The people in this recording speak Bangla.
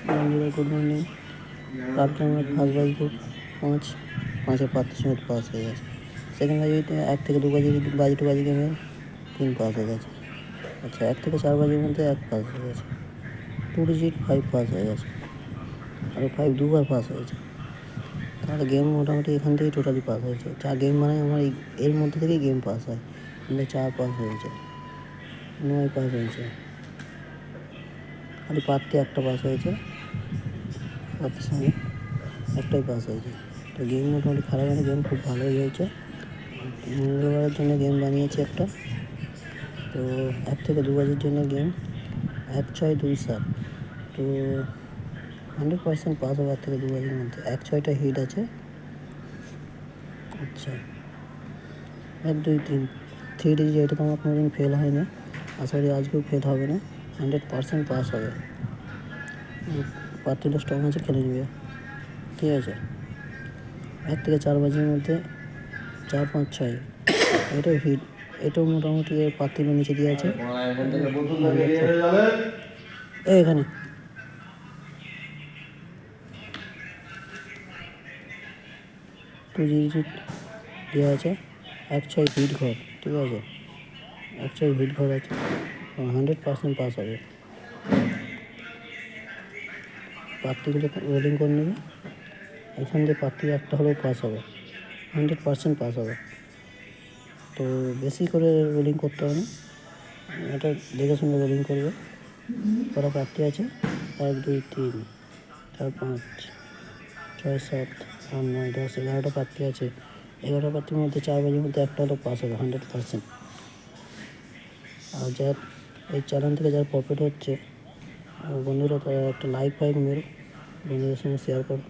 বন্ধুরা গুড মর্নিং। কালকে আমার ফার্স্ট বাজিতে 5 পাঁচের সময় পাস হয়ে গেছে। সেকেন্ড বাজিতে 1 থেকে 2 বাজি গেমে 3 পাস হয়ে গেছে। আচ্ছা, 1 থেকে 4 বাজির মধ্যে 1 পাস হয়ে গেছে। 2 ডিজিট 5 পাস হয়ে গেছে। আর 5 দুবার পাস হয়েছে। তাহলে গেম মোটামুটি এখান থেকেই টোটালি পাস হয়েছে। 4 গেম মানে আমার এর মধ্যে থেকেই গেম পাস হয়। 4 পাস হয়েছে, 9 পাস হয়েছে। খালি পাততে একটা পাস হয়েছে, পাতের সঙ্গে একটাই পাস হয়েছে। তো গেম মোটামুটি খারাপ হয়নি, গেম খুব ভালোই হয়েছে। মঙ্গলবারের জন্য গেম বানিয়েছি একটা। তো 1 থেকে 2 বাজির জন্য গেম 1-6-2-7। তো 100% পাস হবে 1 থেকে 2 বাজির মধ্যে। 1-6টা হিট আছে। আচ্ছা, 1-2-3 3 ডিজিট, এটা তো আমার কোনোদিন ফেল হয়নি। আশা করি আজকেও ফেল হবে না, 100% পাস হবে। পার্টিটা স্ট্রং আছে, খেলে নেবে, ঠিক আছে। 1 থেকে 4 বাজির মধ্যে 4-5-6 এটাও হিট। এটাও মোটামুটি পাতিলের নিচে দিয়ে আছে। এখানে 2 ডিজিট দেওয়া আছে। 1-6 হিট ঘর, ঠিক আছে। 1-6 হিট ঘর আছে, 100% পাস হবে। প্রার্থীগুলো রোলিং করে নেবে, এখান দিয়ে প্রার্থী একটা হলেও পাস হবে, 100% পাস হবে। তো বেশি করে রোলিং করতে হবে না, এটা দেখে শুনে রোলিং করবে। কটা প্রার্থী আছে? 1-2-3-4-5-6-7-8-9-10 11টা প্রার্থী আছে। 11টা প্রার্থীর মধ্যে 4 বাজির মধ্যে একটা হলেও পাস হবে, 100%। আর যার এই চ্যানেল থেকে যার প্রফিট হচ্ছে, বন্ধুরা তারা একটা লাইক মেরো, বন্ধুদের সঙ্গে শেয়ার করো।